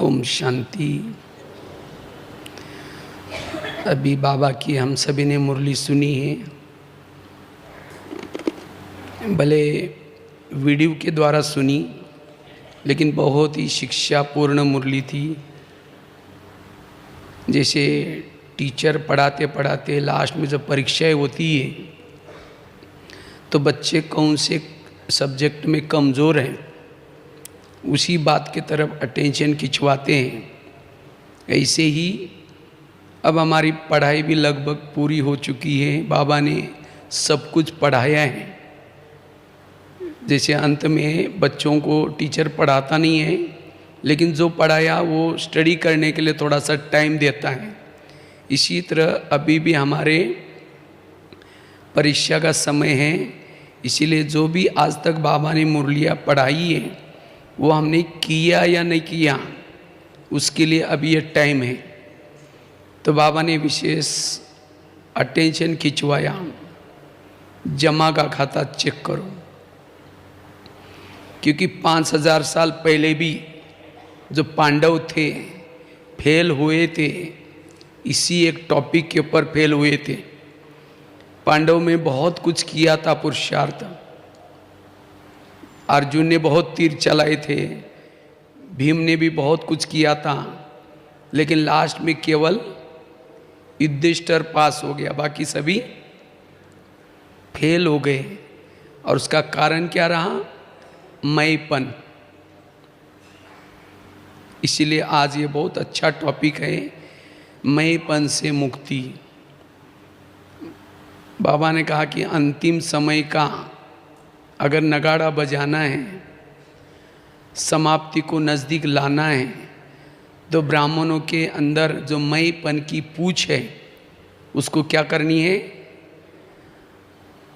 ओम शांति। अभी बाबा की हम सभी ने मुरली सुनी है, भले वीडियो के द्वारा सुनी, लेकिन बहुत ही शिक्षापूर्ण मुरली थी। जैसे टीचर पढ़ाते पढ़ाते लास्ट में जब परीक्षाएं होती है तो बच्चे कौन से सब्जेक्ट में कमज़ोर हैं उसी बात की तरफ अटेंशन खिंचवाते हैं। ऐसे ही अब हमारी पढ़ाई भी लगभग पूरी हो चुकी है। बाबा ने सब कुछ पढ़ाया है। जैसे अंत में बच्चों को टीचर पढ़ाता नहीं है, लेकिन जो पढ़ाया वो स्टडी करने के लिए थोड़ा सा टाइम देता है। इसी तरह अभी भी हमारे परीक्षा का समय है, इसीलिए जो भी आज तक बाबा ने मुरलियाँ पढ़ाई है वो हमने किया या नहीं किया, उसके लिए अभी ये टाइम है। तो बाबा ने विशेष अटेंशन खिंचवाया, जमा का खाता चेक करो, क्योंकि 5000 साल पहले भी जो पांडव थे फेल हुए थे, इसी एक टॉपिक के ऊपर फेल हुए थे। पांडव में बहुत कुछ किया था पुरुषार्थ, अर्जुन ने बहुत तीर चलाए थे, भीम ने भी बहुत कुछ किया था, लेकिन लास्ट में केवल युधिष्ठिर पास हो गया, बाकी सभी फेल हो गए। और उसका कारण क्या रहा? मैंपन। इसीलिए आज ये बहुत अच्छा टॉपिक है, मैंपन से मुक्ति। बाबा ने कहा कि अंतिम समय का अगर नगाड़ा बजाना है, समाप्ति को नज़दीक लाना है, तो ब्राह्मणों के अंदर जो मैंपन की पूछ है उसको क्या करनी है?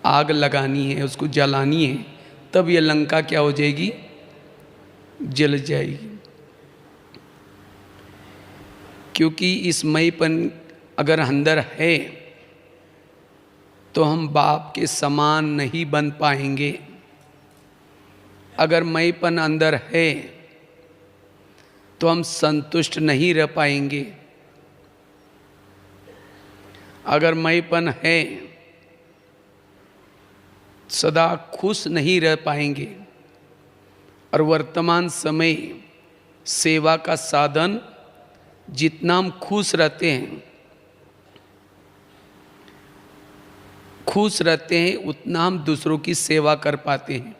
आग लगानी है, उसको जलानी है, तब ये लंका क्या हो जाएगी? जल जाएगी। क्योंकि इस मैंपन अगर अंदर है तो हम बाप के समान नहीं बन पाएंगे। अगर मैंपन अंदर है तो हम संतुष्ट नहीं रह पाएंगे। अगर मैंपन है सदा खुश नहीं रह पाएंगे। और वर्तमान समय सेवा का साधन, जितना हम खुश रहते हैं उतना हम दूसरों की सेवा कर पाते हैं,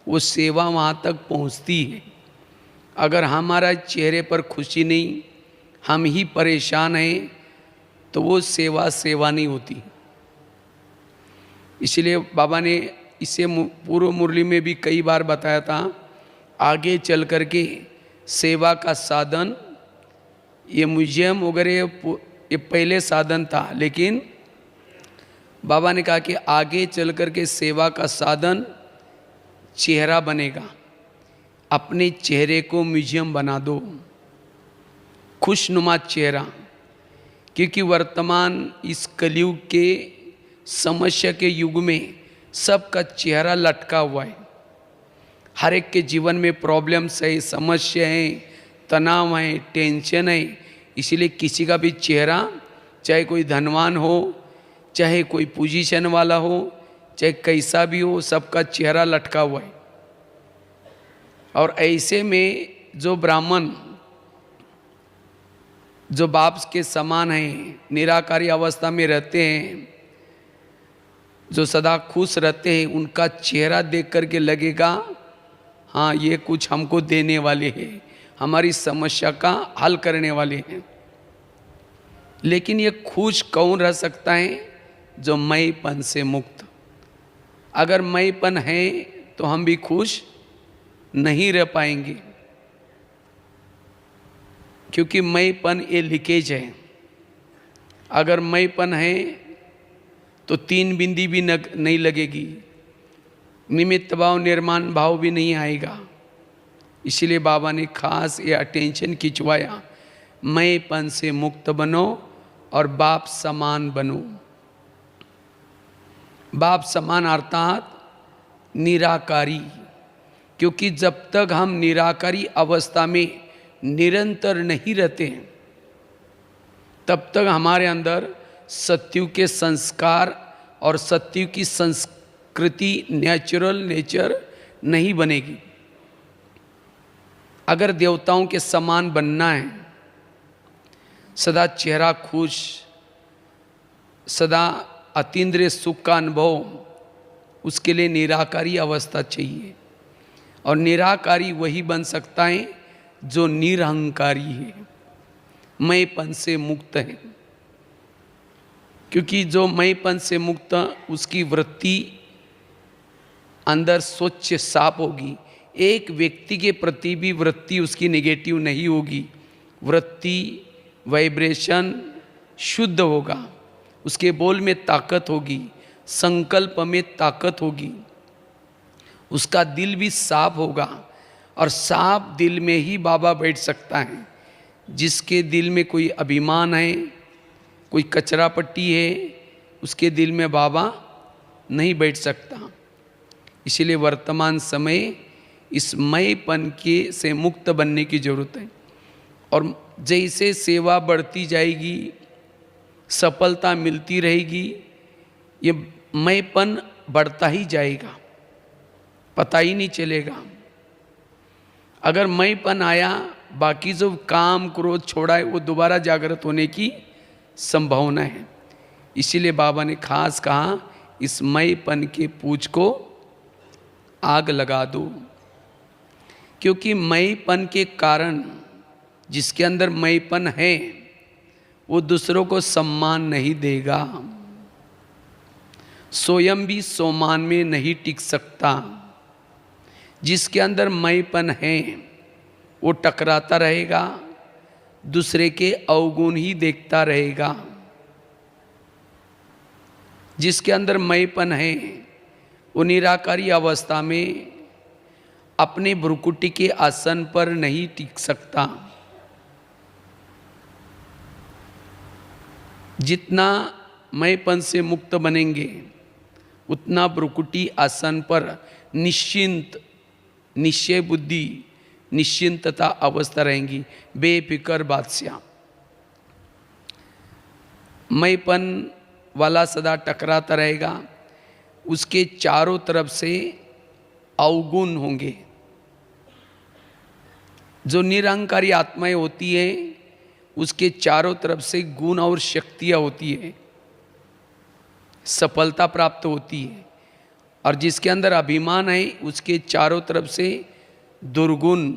वो सेवा वहाँ तक पहुँचती है। अगर हमारा चेहरे पर खुशी नहीं, हम ही परेशान हैं, तो वो सेवा नहीं होती। इसलिए बाबा ने इसे पूर्व मुरली में भी कई बार बताया था, आगे चल कर के सेवा का साधन, ये म्यूजियम वगैरह ये पहले साधन था, लेकिन बाबा ने कहा कि आगे चल कर के सेवा का साधन चेहरा बनेगा। अपने चेहरे को म्यूजियम बना दो, खुशनुमा चेहरा। क्योंकि वर्तमान इस कलयुग के समस्या के युग में सबका चेहरा लटका हुआ है। हर एक के जीवन में प्रॉब्लम्स है, समस्या है, तनाव है, टेंशन है। इसीलिए किसी का भी चेहरा, चाहे कोई धनवान हो, चाहे कोई पोजीशन वाला हो, चाहे कैसा भी हो, सबका चेहरा लटका हुआ है। और ऐसे में जो ब्राह्मण जो बाप के समान हैं, निराकारी अवस्था में रहते हैं, जो सदा खुश रहते हैं, उनका चेहरा देख करके लगेगा हाँ ये कुछ हमको देने वाले हैं, हमारी समस्या का हल करने वाले हैं। लेकिन ये खुश कौन रह सकता है? जो मैंपन से मुक्त। अगर मैंपन है तो हम भी खुश नहीं रह पाएंगे, क्योंकि मैंपन ये लीकेज है। अगर मैंपन है तो 3 बिंदी भी नहीं लगेगी, निमित्त भाव निर्माण भाव भी नहीं आएगा। इसलिए बाबा ने खास ये अटेंशन खिंचवाया, मैंपन से मुक्त बनो और बाप समान बनो। बाप समान अर्थात निराकारी। क्योंकि जब तक हम निराकारी अवस्था में निरंतर नहीं रहते हैं, तब तक हमारे अंदर सत्युग के संस्कार और सत्युग की संस्कृति, नेचुरल नेचर नहीं बनेगी। अगर देवताओं के समान बनना है, सदा चेहरा खुश, सदा अतीन्द्रिय सुख का अनुभव, उसके लिए निराकारी अवस्था चाहिए। और निराकारी वही बन सकता है जो निरहंकारी है, मैंपन से मुक्त है। क्योंकि जो मैंपन से मुक्त, उसकी वृत्ति अंदर स्वच्छ साफ होगी। एक व्यक्ति के प्रति भी वृत्ति उसकी नेगेटिव नहीं होगी। वृत्ति, वाइब्रेशन शुद्ध होगा, उसके बोल में ताकत होगी, संकल्प में ताकत होगी, उसका दिल भी साफ होगा। और साफ दिल में ही बाबा बैठ सकता है। जिसके दिल में कोई अभिमान है, कोई कचरा पट्टी है, उसके दिल में बाबा नहीं बैठ सकता। इसीलिए वर्तमान समय इस मैंपन के से मुक्त बनने की जरूरत है। और जैसे सेवा बढ़ती जाएगी, सफलता मिलती रहेगी, ये मैंपन बढ़ता ही जाएगा, पता ही नहीं चलेगा। अगर मैंपन आया, बाकी जो काम क्रोध छोड़ा है वो दोबारा जागृत होने की संभावना है। इसीलिए बाबा ने खास कहा, इस मैंपन के पूछ को आग लगा दो। क्योंकि मैंपन के कारण, जिसके अंदर मैंपन है, वो दूसरों को सम्मान नहीं देगा, स्वयं भी सम्मान में नहीं टिक सकता। जिसके अंदर मैंपन है वो टकराता रहेगा, दूसरे के अवगुण ही देखता रहेगा। जिसके अंदर मैंपन है वो निराकारी अवस्था में अपने भ्रुकुटी के आसन पर नहीं टिक सकता। जितना मैंपन से मुक्त बनेंगे, उतना भ्रुकुटी आसन पर निश्चिंत, निश्चय बुद्धि, निश्चिंतता अवस्था रहेंगी, बेफिक्र बादशाह। मैंपन वाला सदा टकराता रहेगा, उसके चारों तरफ से अवगुण होंगे। जो निरहंकारी आत्माएं होती है, उसके चारों तरफ से गुण और शक्तियाँ होती है, सफलता प्राप्त होती है। और जिसके अंदर अभिमान है, उसके चारों तरफ से दुर्गुण,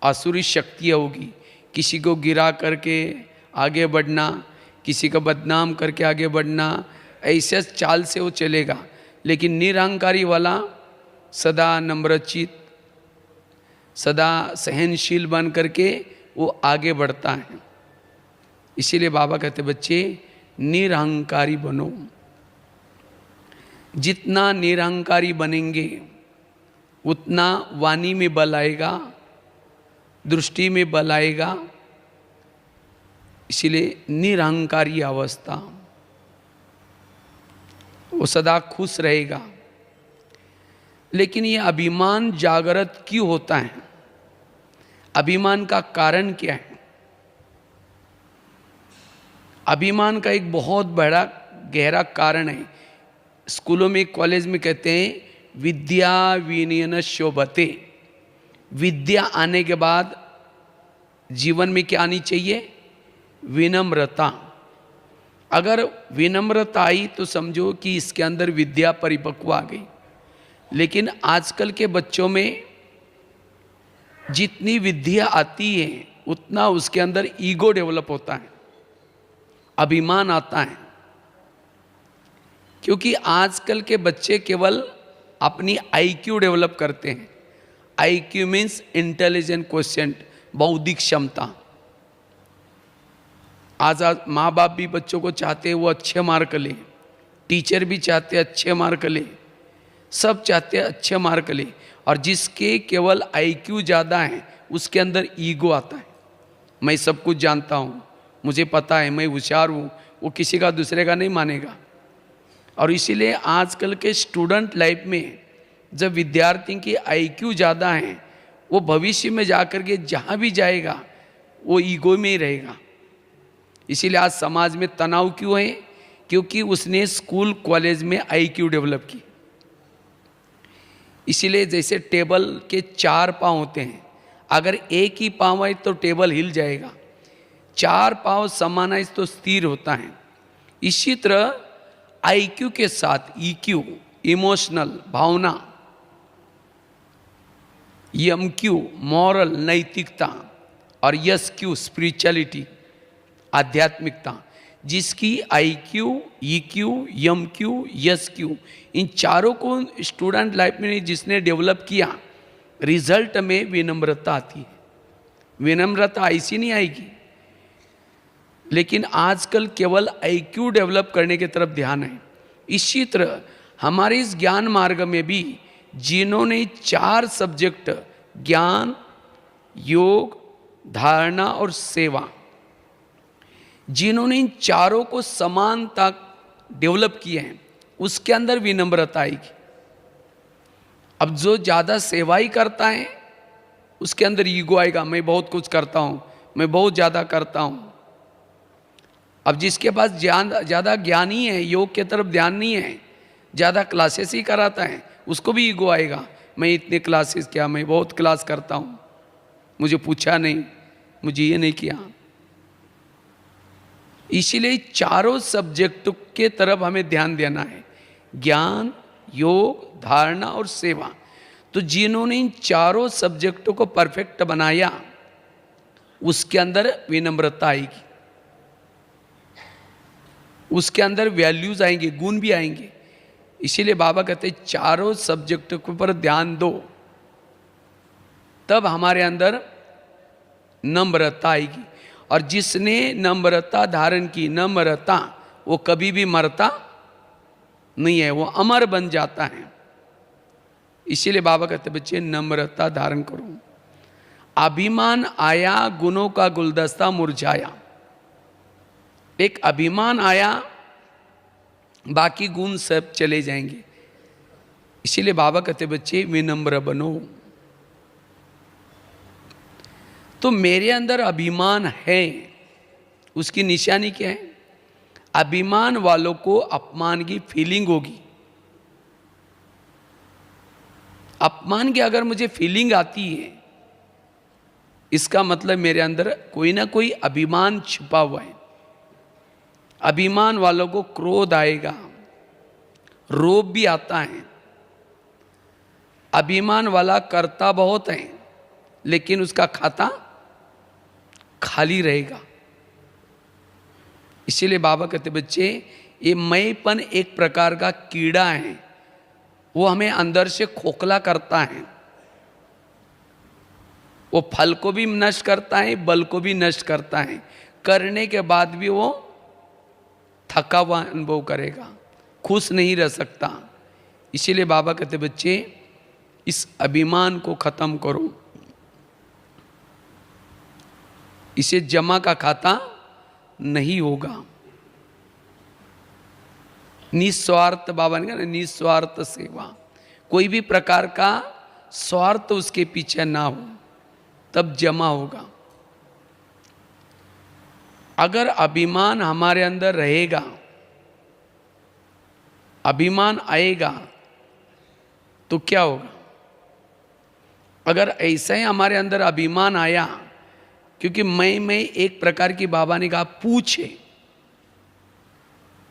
आसुरी शक्तियाँ होगी। किसी को गिरा करके आगे बढ़ना, किसी का बदनाम करके आगे बढ़ना, ऐसे चाल से वो चलेगा। लेकिन निरहंकारी वाला सदा नम्रचित, सदा सहनशील बन करके वो आगे बढ़ता है। इसीलिए बाबा कहते, बच्चे निरहंकारी बनो। जितना निरहंकारी बनेंगे, उतना वाणी में बल आएगा, दृष्टि में बल आएगा। इसीलिए निरहंकारी अवस्था, वो सदा खुश रहेगा। लेकिन ये अभिमान जागृत क्यों होता है? अभिमान का कारण क्या है? अभिमान का एक बहुत बड़ा गहरा कारण है। स्कूलों में, कॉलेज में कहते हैं, विद्या विनयन शोभते। विद्या आने के बाद जीवन में क्या आनी चाहिए? विनम्रता। अगर विनम्रता आई तो समझो कि इसके अंदर विद्या परिपक्व आ गई। लेकिन आजकल के बच्चों में जितनी विद्या आती है, उतना उसके अंदर ईगो डेवलप होता है, अभिमान आता है। क्योंकि आजकल के बच्चे केवल अपनी आईक्यू डेवलप करते हैं। आईक्यू मीन्स इंटेलिजेंट क्वोशिएंट, बौद्धिक क्षमता। आज माँ बाप भी बच्चों को चाहते हैं वो अच्छे मार्क ले, टीचर भी चाहते हैं अच्छे मार्क ले, सब चाहते हैं अच्छे मार्क ले। और जिसके केवल आईक्यू ज़्यादा है, उसके अंदर ईगो आता है। मैं सब कुछ जानता हूँ, मुझे पता है, मैं होशियार हूँ, वो किसी का दूसरे का नहीं मानेगा। और इसीलिए आजकल के स्टूडेंट लाइफ में जब विद्यार्थी की आईक्यू ज़्यादा है, वो भविष्य में जाकर के जहाँ भी जाएगा वो ईगो में ही रहेगा। इसीलिए आज समाज में तनाव क्यों है? क्योंकि उसने स्कूल कॉलेज में आईक्यू डेवलप की। इसीलिए जैसे टेबल के 4 पांव होते हैं, अगर एक ही पांव है तो टेबल हिल जाएगा, 4 पांव समान है तो स्थिर होता है। इसी तरह आईक्यू के साथ ईक्यू, इमोशनल, भावना, एमक्यू, मॉरल, नैतिकता, और एसक्यू, स्पिरिचुअलिटी, आध्यात्मिकता, जिसकी आईक्यू, ईक्यू, एमक्यू, एसक्यू, इन चारों को स्टूडेंट लाइफ में जिसने डेवलप किया, रिजल्ट में विनम्रता आती है। विनम्रता ऐसी नहीं आएगी, लेकिन आजकल केवल आईक्यू डेवलप करने की तरफ ध्यान है। इसी तरह हमारे इस ज्ञान मार्ग में भी जिन्होंने 4 सब्जेक्ट ज्ञान, योग, धारणा और सेवा, जिन्होंने इन चारों को समानता डेवलप किए हैं, उसके अंदर विनम्रता आएगी। अब जो ज़्यादा सेवा ही करता है उसके अंदर ईगो आएगा, मैं बहुत कुछ करता हूँ, मैं बहुत ज़्यादा करता हूँ। अब जिसके पास ज़्यादा ज्ञान ही है, योग के तरफ ध्यान नहीं है, ज़्यादा क्लासेस ही कराता है, उसको भी ईगो आएगा, मैं इतने क्लासेस किया, मैं बहुत क्लास करता हूँ, मुझे पूछा नहीं, मुझे ये नहीं किया। इसीलिए चारों सब्जेक्ट के तरफ हमें ध्यान देना है, ज्ञान, योग, धारणा और सेवा। तो जिन्होंने इन चारों सब्जेक्टों को परफेक्ट बनाया, उसके अंदर विनम्रता आएगी, उसके अंदर वैल्यूज आएंगे, गुण भी आएंगे। इसीलिए बाबा कहते हैं चारों सब्जेक्ट के ऊपर ध्यान दो, तब हमारे अंदर नम्रता आएगी। और जिसने नम्रता धारण की, नम्रता, वो कभी भी मरता नहीं है, वो अमर बन जाता है। इसीलिए बाबा कहते बच्चे नम्रता धारण करो। अभिमान आया, गुणों का गुलदस्ता मुरझाया। एक अभिमान आया, बाकी गुण सब चले जाएंगे। इसीलिए बाबा कहते बच्चे विनम्र बनो। तो मेरे अंदर अभिमान है, उसकी निशानी क्या है? अभिमान वालों को अपमान की फीलिंग होगी। अपमान की अगर मुझे फीलिंग आती है, इसका मतलब मेरे अंदर कोई ना कोई अभिमान छिपा हुआ है। अभिमान वालों को क्रोध आएगा, रोब भी आता है। अभिमान वाला करता बहुत है, लेकिन उसका खाता खाली रहेगा। इसीलिए बाबा कहते बच्चे, ये मैंपन एक प्रकार का कीड़ा है, वो हमें अंदर से खोखला करता है। वो फल को भी नष्ट करता है, बल को भी नष्ट करता है। करने के बाद भी वो थका हुआ अनुभव करेगा, खुश नहीं रह सकता। इसीलिए बाबा कहते बच्चे, इस अभिमान को खत्म करो। इसे जमा का खाता नहीं होगा। निस्वार्थ, बाबा ने कहा निस्वार्थ सेवा, कोई भी प्रकार का स्वार्थ उसके पीछे ना हो, तब जमा होगा। अगर अभिमान हमारे अंदर रहेगा, अभिमान आएगा, तो क्या होगा? अगर ऐसा ही हमारे अंदर अभिमान आया, क्योंकि मैं एक प्रकार की, बाबा ने कहा पूछ है,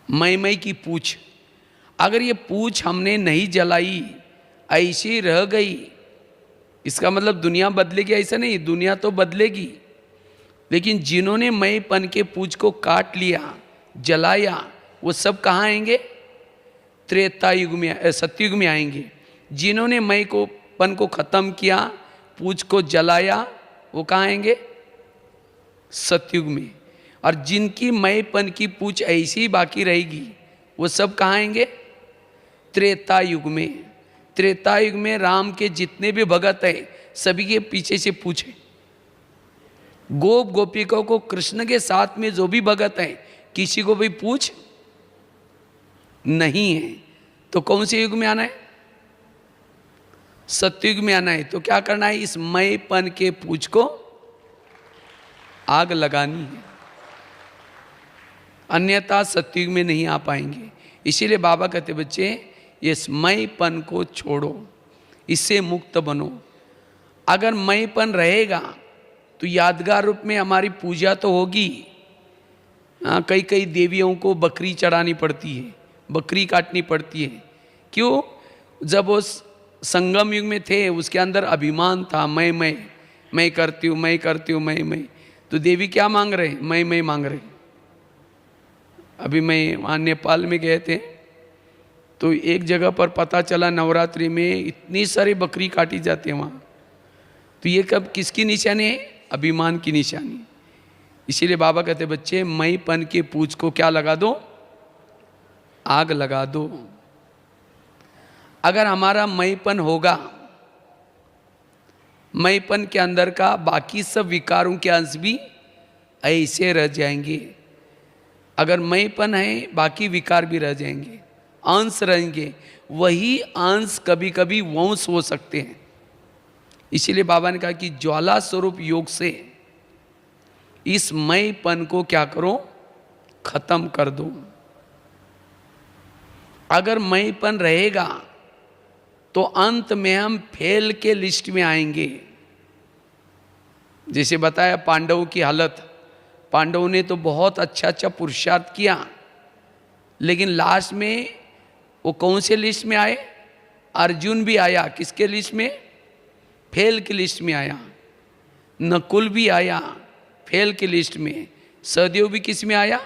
मैं की पूछ। अगर ये पूछ हमने नहीं जलाई, ऐसी रह गई, इसका मतलब दुनिया बदलेगी ऐसा नहीं, दुनिया तो बदलेगी। लेकिन जिन्होंने मैंपन के पूछ को काट लिया, जलाया, वो सब कहाँ आएंगे? त्रेता युग में, सतयुग में आएंगे। जिन्होंने मैं को पन को खत्म किया, पूछ को जलाया, वो कहाँ आएंगे? सतयुग में। और जिनकी मैंपन की पूछ ऐसी ही बाकी रहेगी, वो सब कहाँ आएंगे? त्रेता युग में। त्रेता युग में राम के जितने भी भगत हैं, सभी के पीछे से पूछे। गोप गोपिकों को कृष्ण के साथ में जो भी भगत हैं, किसी को भी पूछ नहीं है। तो कौन से युग में आना है? सत्युग में आना है तो क्या करना है, इस मैंपन के पूछ को आग लगानी है, अन्यथा सत्युग में नहीं आ पाएंगे। इसीलिए बाबा कहते बच्चे ये मैंपन को छोड़ो, इससे मुक्त बनो। अगर मैंपन रहेगा तो यादगार रूप में हमारी पूजा तो होगी। कई कई देवियों को बकरी चढ़ानी पड़ती है, बकरी काटनी पड़ती है। क्यों? जब वो संगम युग में थे उसके अंदर अभिमान था, मैं करती हूँ, मैं करती हूँ, मैं। तो देवी क्या मांग रहे? मैं मांग रहे। अभी मैं वहाँ नेपाल में गए थे तो एक जगह पर पता चला नवरात्रि में इतनी सारी बकरी काटी जाती है वहाँ। तो ये कब किसकी निशानी है? अभिमान की निशानी। इसीलिए बाबा कहते बच्चे मैंपन के पूछ को क्या लगा दो? आग लगा दो। अगर हमारा मैंपन होगा, मैंपन के अंदर का बाकी सब विकारों के अंश भी ऐसे रह जाएंगे। अगर मैंपन है बाकी विकार भी रह जाएंगे, अंश रहेंगे। वही अंश कभी कभी वंश हो सकते हैं। इसीलिए बाबा ने कहा कि ज्वाला स्वरूप योग से इस मैंपन को क्या करो? खत्म कर दो। अगर मैंपन रहेगा तो अंत में हम फेल के लिस्ट में आएंगे। जैसे बताया पांडवों की हालत, पांडवों ने तो बहुत अच्छा पुरुषार्थ किया, लेकिन लास्ट में वो कौन से लिस्ट में आए? अर्जुन भी आया किसके लिस्ट में? फेल की लिस्ट में आया। नकुल भी आया फेल की लिस्ट में। सहदेव भी किस में आया?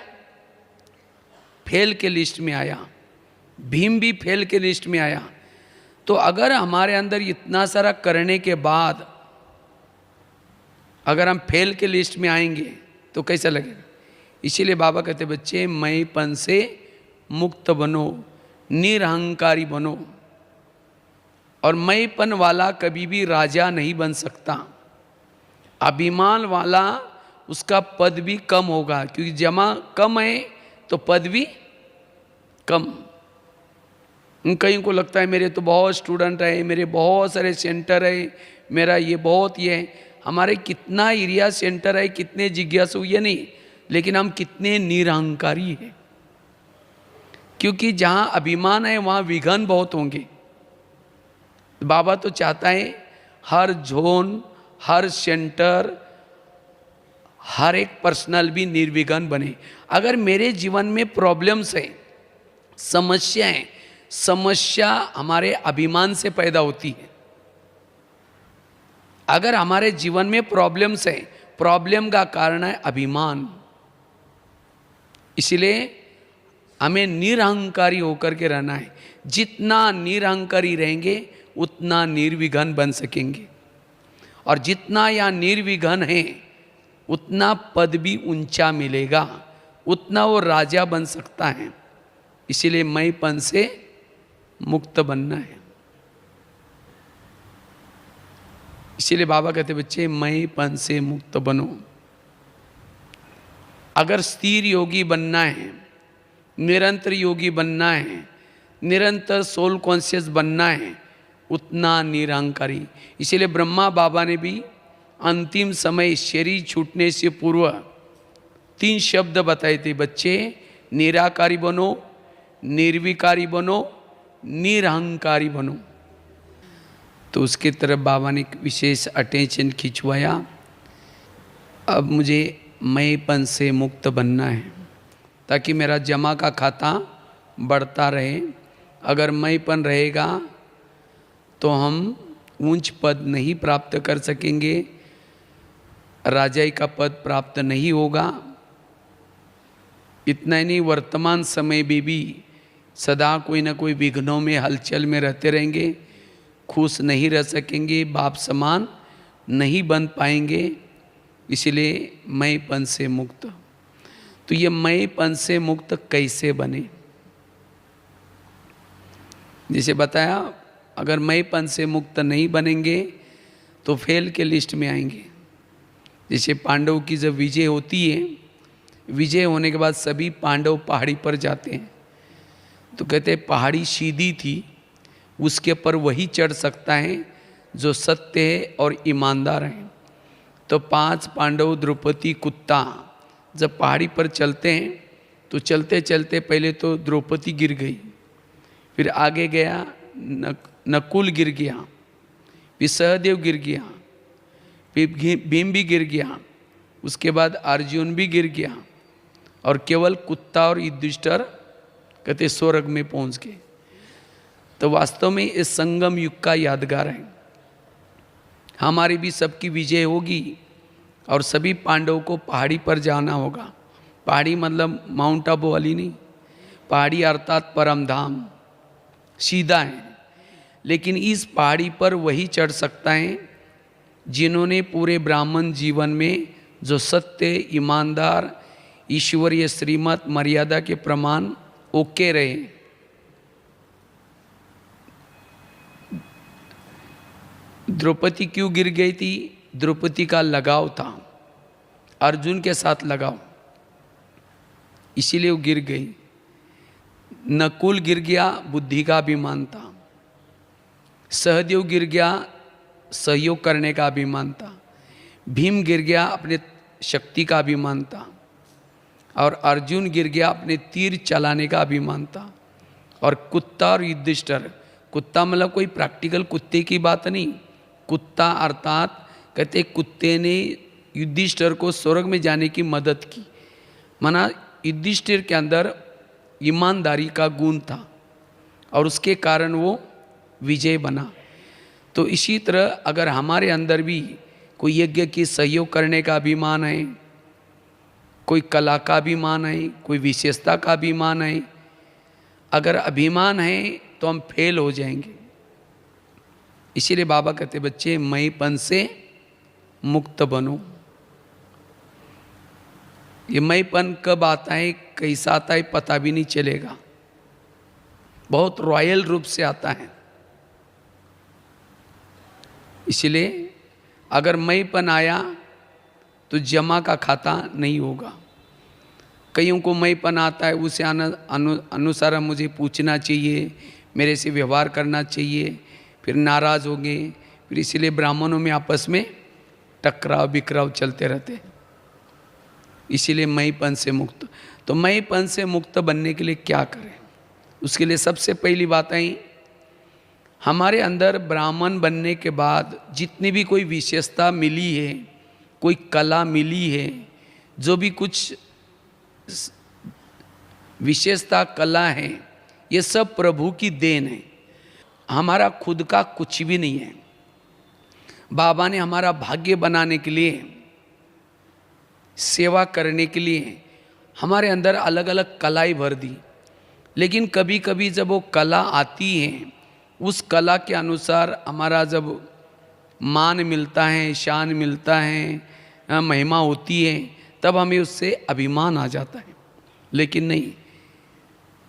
फेल के लिस्ट में आया। भीम भी फेल के लिस्ट में आया। तो अगर हमारे अंदर इतना सारा करने के बाद अगर हम फेल के लिस्ट में आएंगे तो कैसा लगेगा? इसीलिए बाबा कहते बच्चे मैंपन से मुक्त बनो, निरहंकारी बनो। और मैंपन वाला कभी भी राजा नहीं बन सकता। अभिमान वाला उसका पद भी कम होगा, क्योंकि जमा कम है तो पद भी कम। कहीं को लगता है मेरे तो बहुत स्टूडेंट है, मेरे बहुत सारे सेंटर है, मेरा ये बहुत ये है। हमारे कितना एरिया सेंटर है, कितने जिज्ञासु, ये नहीं, लेकिन हम कितने निरहंकारी हैं। क्योंकि जहाँ अभिमान है वहाँ विघ्न बहुत होंगे। बाबा तो चाहता है हर जोन, हर सेंटर, हर एक पर्सनल भी निर्विघ्न बने। अगर मेरे जीवन में प्रॉब्लम्स है, समस्या है, समस्या हमारे अभिमान से पैदा होती है। अगर हमारे जीवन में प्रॉब्लम्स है, प्रॉब्लम का कारण है अभिमान। इसलिए हमें निरहंकारी होकर के रहना है। जितना निरहंकारी रहेंगे उतना निर्विघ्न बन सकेंगे। और जितना यहाँ निर्विघ्न है उतना पद भी ऊंचा मिलेगा, उतना वो राजा बन सकता है। इसीलिए मैंपन से मुक्त बनना है। इसीलिए बाबा कहते बच्चे मैंपन से मुक्त बनो। अगर स्थिर योगी बनना है, निरंतर योगी बनना है, निरंतर सोल कॉन्शियस बनना है, उतना निरहंकारी। इसीलिए ब्रह्मा बाबा ने भी अंतिम समय शरीर छूटने से पूर्व 3 शब्द बताए थे बच्चे, निराकारी बनो, निर्विकारी बनो, निरहंकारी बनो। तो उसके तरफ बाबा ने विशेष अटेंशन खिंचवाया। अब मुझे मैंपन से मुक्त बनना है ताकि मेरा जमा का खाता बढ़ता रहे। अगर मैंपन रहेगा तो हम ऊंच पद नहीं प्राप्त कर सकेंगे, राजाई का पद प्राप्त नहीं होगा। इतना ही नहीं, वर्तमान समय में भी सदा कोई ना कोई विघ्नों में हलचल में रहते रहेंगे, खुश नहीं रह सकेंगे, बाप समान नहीं बन पाएंगे। इसलिए मैंपन से मुक्त। तो ये मैंपन से मुक्त कैसे बने? जैसे बताया, अगर मैंपन से मुक्त नहीं बनेंगे तो फेल के लिस्ट में आएंगे। जैसे पांडव की जब विजय होती है, विजय होने के बाद सभी पांडव पहाड़ी पर जाते हैं। तो कहते हैं पहाड़ी सीधी थी, उसके पर वही चढ़ सकता है जो सत्य है और ईमानदार हैं। तो 5 पांडव, द्रौपदी, कुत्ता जब पहाड़ी पर चलते हैं तो चलते चलते पहले तो द्रौपदी गिर गई, फिर आगे गया नकुल गिर गया, फिर सहदेव गिर गया, फिर भीम भी गिर गया, उसके बाद अर्जुन भी गिर गया, और केवल कुत्ता और युधिष्ठिर कहते स्वर्ग में पहुंच गए। तो वास्तव में इस संगम युग का यादगार है। हमारी भी सबकी विजय होगी और सभी पांडवों को पहाड़ी पर जाना होगा। पहाड़ी मतलब माउंट आबू वाली नहीं, पहाड़ी अर्थात परम धाम सीधा है। लेकिन इस पहाड़ी पर वही चढ़ सकता है जिन्होंने पूरे ब्राह्मण जीवन में जो सत्य, ईमानदार, ईश्वरीय श्रीमत मर्यादा के प्रमाण ओके रहे। द्रौपदी क्यों गिर गई थी? द्रौपदी का लगाव था, अर्जुन के साथ लगाव, इसीलिए वो गिर गई। नकुल गिर गया, बुद्धि का अभिमान था। सहदेव गिर गया, सहयोग करने का अभिमान था। भीम गिर गया, अपने शक्ति का अभिमान था। और अर्जुन गिर गया, अपने तीर चलाने का अभिमान था। और कुत्ता और युधिष्ठिर, कुत्ता मतलब कोई प्रैक्टिकल कुत्ते की बात नहीं, कुत्ता अर्थात कहते कुत्ते ने युधिष्ठिर को स्वर्ग में जाने की मदद की। माना युधिष्ठिर के अंदर ईमानदारी का गुण था और उसके कारण वो विजय बना। तो इसी तरह अगर हमारे अंदर भी कोई यज्ञ की सहयोग करने का अभिमान है, कोई कला का अभिमान है, कोई विशेषता का अभिमान है, अगर अभिमान है तो हम फेल हो जाएंगे। इसीलिए बाबा कहते बच्चे मैंपन से मुक्त बनो। ये मैंपन कब आता है, कैसा आता है पता भी नहीं चलेगा, बहुत रॉयल रूप से आता है। इसलिए अगर मैंपन आया तो जमा का खाता नहीं होगा। कईयों को मैंपन आता है, उसे अनुसार मुझे पूछना चाहिए, मेरे से व्यवहार करना चाहिए, फिर नाराज हो गए, फिर इसीलिए ब्राह्मणों में आपस में टकराव बिकराव चलते रहते। इसीलिए मैंपन से मुक्त। तो मैंपन से मुक्त बनने के लिए क्या करें? उसके लिए सबसे पहली बात है, हमारे अंदर ब्राह्मण बनने के बाद जितनी भी कोई विशेषता मिली है, कोई कला मिली है, जो भी कुछ विशेषता कला है, ये सब प्रभु की देन है, हमारा खुद का कुछ भी नहीं है। बाबा ने हमारा भाग्य बनाने के लिए, सेवा करने के लिए हमारे अंदर अलग अलग कलाएं भर दी। लेकिन कभी कभी जब वो कला आती है, उस कला के अनुसार हमारा जब मान मिलता है, शान मिलता है, महिमा होती है, तब हमें उससे अभिमान आ जाता है। लेकिन नहीं,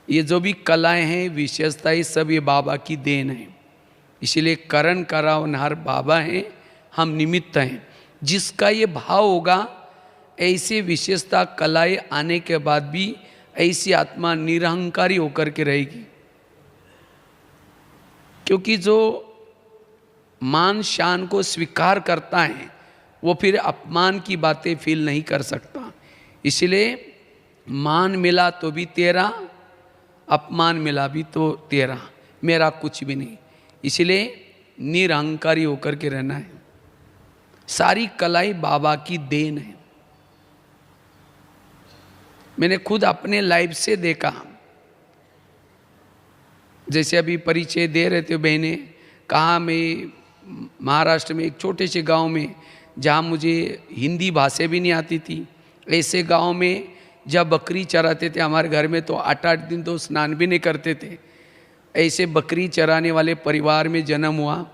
ये जो भी कलाएं हैं, विशेषताएं, सब ये बाबा की देन है। इसीलिए करण करावनहार बाबा हैं, हम निमित्त हैं। जिसका ये भाव होगा, ऐसे विशेषता कलाएं आने के बाद भी ऐसी आत्मा निरहंकारी होकर के रहेगी। क्योंकि जो मान शान को स्वीकार करता है, वो फिर अपमान की बातें फील नहीं कर सकता। इसलिए मान मिला तो भी तेरा, अपमान मिला भी तो तेरा, मेरा कुछ भी नहीं। इसलिए निरहंकारी होकर के रहना है। सारी कलाई बाबा की देन है। मैंने खुद अपने लाइफ से देखा। जैसे अभी परिचय दे रहे थे बहने, कहा मैं महाराष्ट्र में एक छोटे से गांव में, जहाँ मुझे हिंदी भाषा भी नहीं आती थी, ऐसे गांव में जब बकरी चराते थे हमारे घर में, तो 8-8 दिन तो स्नान भी नहीं करते थे। ऐसे बकरी चराने वाले परिवार में जन्म हुआ।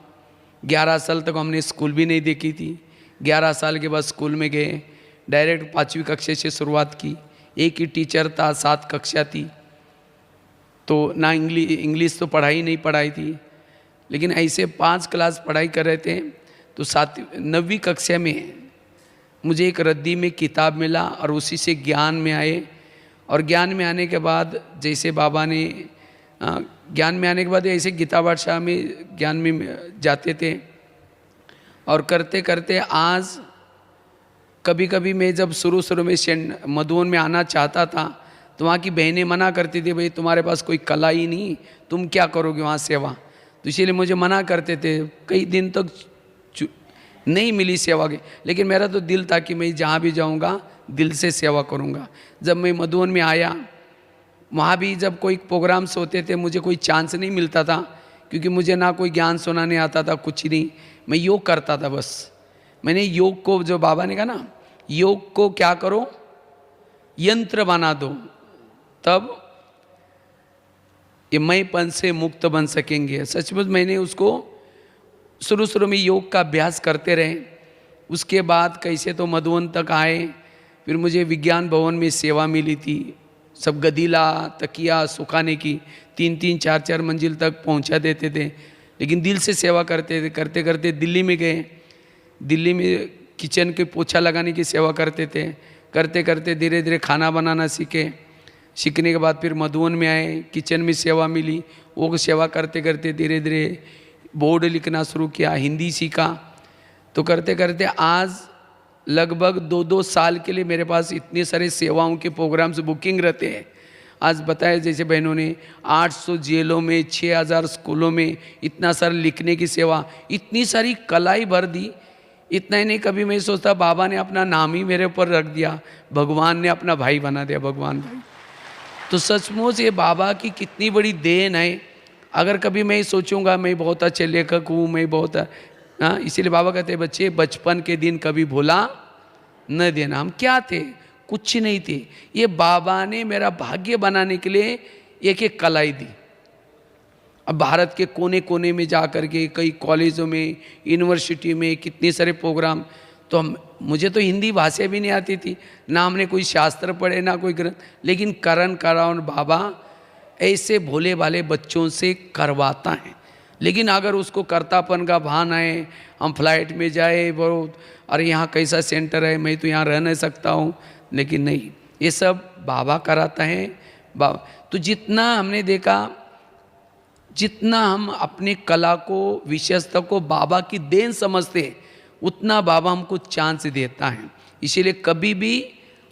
11 साल तक हमने स्कूल भी नहीं देखी थी। 11 साल के बाद स्कूल में गए, डायरेक्ट 5वीं कक्षा से शुरुआत की। एक ही टीचर था, 7 कक्षा थी, तो ना इंग्लिश तो पढ़ाई नहीं पढ़ाई थी। लेकिन ऐसे 5 क्लास पढ़ाई कर रहे थे, तो 9वीं कक्षा में मुझे एक रद्दी में किताब मिला और उसी से ज्ञान में आए। और ज्ञान में आने के बाद जैसे बाबा ने ज्ञान में आने के बाद ऐसे गीता पाठशाला में ज्ञान में जाते थे, और करते करते आज कभी कभी मैं जब शुरू शुरू में मधुबन में आना चाहता था तो वहाँ की बहनें मना करती थी, भाई तुम्हारे पास कोई कला ही नहीं, तुम क्या करोगे वहाँ सेवा। तो इसीलिए मुझे मना करते थे, कई दिन तक नहीं मिली सेवा की। लेकिन मेरा तो दिल था कि मैं जहाँ भी जाऊँगा दिल से सेवा करूँगा। जब मैं मधुबन में आया, वहाँ भी जब कोई प्रोग्राम्स होते थे मुझे कोई चांस नहीं मिलता था, क्योंकि मुझे ना कोई ज्ञान सुनाने आता था, कुछ नहीं। मैं योग करता था बस। मैंने योग को, जो बाबा ने कहा ना, योग को क्या करो, यंत्र बना दो, तब ये मैंपन से मुक्त बन सकेंगे। सचमुच मैंने उसको शुरू शुरू में योग का अभ्यास करते रहे। उसके बाद कैसे तो मधुबन तक आए, फिर मुझे विज्ञान भवन में सेवा मिली थी, सब गदीला तकिया सुखाने की, 3-3 4-4 मंजिल तक पहुंचा देते थे। लेकिन दिल से सेवा करते थे। करते करते दिल्ली में गए, दिल्ली में किचन के पोछा लगाने की सेवा करते थे। करते करते धीरे धीरे खाना बनाना सीखे। सीखने के बाद फिर मधुबन में आए, किचन में सेवा मिली, वो सेवा करते करते धीरे धीरे बोर्ड लिखना शुरू किया, हिंदी सीखा। तो करते करते आज लगभग 2-2 साल के लिए मेरे पास इतने सारे सेवाओं के प्रोग्राम्स बुकिंग रहते हैं। आज बताया जैसे बहनों ने 800 जेलों में, 6000 स्कूलों में इतना सारा लिखने की सेवा, इतनी सारी कलाई भर दी। इतना ही नहीं, कभी मैं सोचता बाबा ने अपना नाम ही मेरे ऊपर रख दिया, भगवान ने अपना भाई बना दिया, भगवान भाई। तो सचमुच ये बाबा की कितनी बड़ी देन है। अगर कभी मैं सोचूंगा मैं बहुत अच्छे लेखक हूँ, मैं बहुत, हाँ, इसीलिए बाबा कहते हैं बच्चे बचपन के दिन कभी भूला न देना। हम क्या थे, कुछ नहीं थे। ये बाबा ने मेरा भाग्य बनाने के लिए एक एक कलाई दी। अब भारत के कोने कोने में जा कर के कई कॉलेजों में, यूनिवर्सिटी में कितने सारे प्रोग्राम। तो मुझे तो हिंदी भाषा भी नहीं आती थी, ना हमने कोई शास्त्र पढ़े ना कोई ग्रंथ, लेकिन करण कराउन बाबा ऐसे भोले भाले बच्चों से करवाता है। लेकिन अगर उसको कर्तापन का भान आए, हम फ्लाइट में जाए बहुत, अरे यहाँ कैसा सेंटर है, मैं तो यहाँ रह नहीं सकता हूँ, लेकिन नहीं, ये सब बाबा कराता है। बाबा तो जितना हमने देखा, जितना हम अपनी कला को, विशेषता को बाबा की देन समझते हैं, उतना बाबा हमको चांस देता है। इसीलिए कभी भी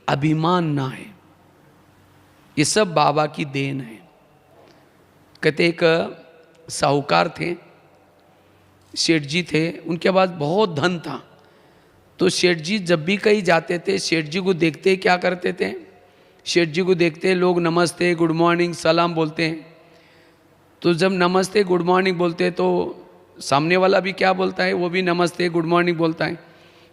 अभिमान ना है, ये सब बाबा की देन है। कहते एक साहूकार थे, सेठ जी थे, उनके पास बहुत धन था। तो सेठ जी जब भी कहीं जाते थे, सेठ जी को देखते क्या करते थे, सेठ जी को देखते लोग नमस्ते गुड मॉर्निंग सलाम बोलते हैं। तो जब नमस्ते गुड मॉर्निंग बोलते तो सामने वाला भी क्या बोलता है, वो भी नमस्ते गुड मॉर्निंग बोलता है।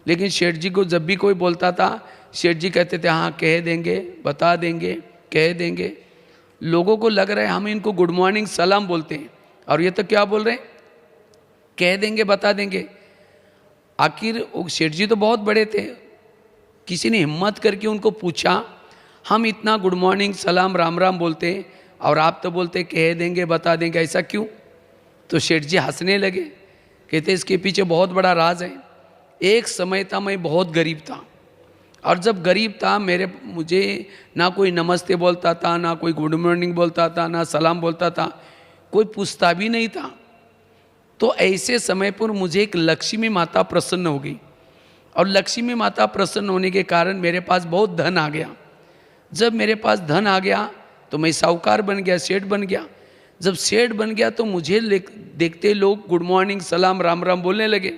लेकिन सेठ जी को जब भी कोई बोलता था, सेठ जी कहते थे हाँ कह देंगे, बता देंगे, कह देंगे। लोगों को लग रहा है हम इनको गुड मॉर्निंग सलाम बोलते हैं, और ये तो क्या बोल रहे हैं, कह देंगे, बता देंगे। आखिर सेठ जी तो बहुत बड़े थे, किसी ने हिम्मत करके उनको पूछा, हम इतना गुड मॉर्निंग सलाम राम राम बोलते हैं और आप तो बोलते कह देंगे बता देंगे, ऐसा क्यों? तो सेठ जी हंसने लगे, कहते इसके पीछे बहुत बड़ा राज है। एक समय था मैं बहुत गरीब था, और जब गरीब था मुझे ना कोई नमस्ते बोलता था, ना कोई गुड मॉर्निंग बोलता था, ना सलाम बोलता था, कोई पूछता भी नहीं था। तो ऐसे समय पर मुझे एक लक्ष्मी माता प्रसन्न हो गई, और लक्ष्मी माता प्रसन्न होने के कारण मेरे पास बहुत धन आ गया। जब मेरे पास धन आ गया तो मैं साहूकार बन गया, सेठ बन गया। जब सेठ बन गया तो मुझे देखते लोग गुड मॉर्निंग सलाम राम राम बोलने लगे।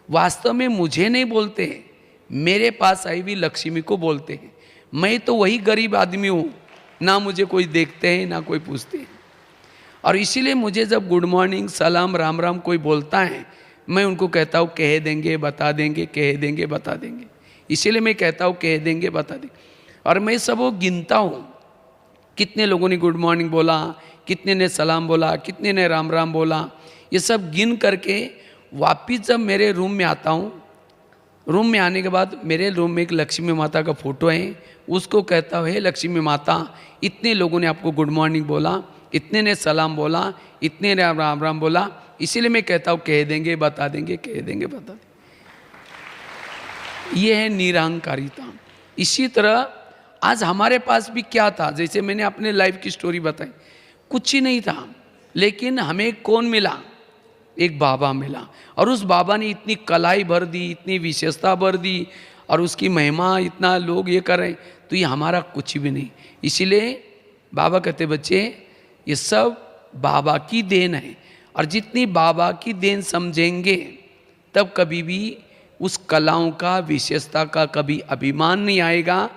वास्तव में मुझे नहीं बोलते, मेरे पास आई हुई लक्ष्मी को बोलते हैं। मैं तो वही गरीब आदमी हूँ, ना मुझे कोई देखते हैं ना कोई पूछते हैं। और इसीलिए मुझे जब गुड मॉर्निंग सलाम राम राम कोई बोलता है, मैं उनको कहता हूँ कह देंगे बता देंगे, कह देंगे बता देंगे। इसीलिए मैं कहता हूँ कह देंगे बता देंगे। और मैं सब वो गिनता हूँ, कितने लोगों ने गुड मॉर्निंग बोला, कितने ने सलाम बोला, कितने ने राम राम बोला। ये सब गिन करके वापिस जब मेरे रूम में आता हूँ, रूम में आने के बाद मेरे रूम में एक लक्ष्मी माता का फोटो है, उसको कहता हूँ हे लक्ष्मी माता, इतने लोगों ने आपको गुड मॉर्निंग बोला, इतने ने सलाम बोला, इतने ने राम राम बोला, इसीलिए मैं कहता हूँ कह देंगे बता देंगे, कह देंगे बता देंगे। ये है निरहंकारिता। इसी तरह आज हमारे पास भी क्या था, जैसे मैंने अपने लाइफ की स्टोरी बताई, कुछ ही नहीं था, लेकिन हमें कौन मिला, एक बाबा मिला और उस बाबा ने इतनी कलाई भर दी, इतनी विशेषता भर दी और उसकी महिमा इतना लोग ये कर रहे हैं, तो ये हमारा कुछ भी नहीं। इसीलिए बाबा कहते बच्चे ये सब बाबा की देन है, और जितनी बाबा की देन समझेंगे तब कभी भी उस कलाओं का, विशेषता का कभी अभिमान नहीं आएगा,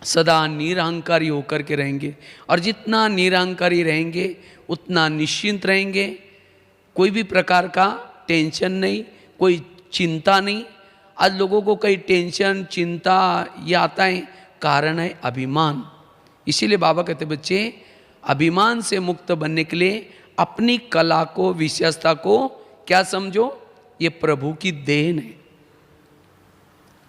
सदा निरहंकारी होकर के रहेंगे। और जितना निरहंकारी रहेंगे उतना निश्चिंत रहेंगे, कोई भी प्रकार का टेंशन नहीं, कोई चिंता नहीं। आज लोगों को कई टेंशन, चिंता ये आता है, कारण है अभिमान। इसीलिए बाबा कहते बच्चे अभिमान से मुक्त बनने के लिए अपनी कला को, विशेषता को क्या समझो, ये प्रभु की देन है।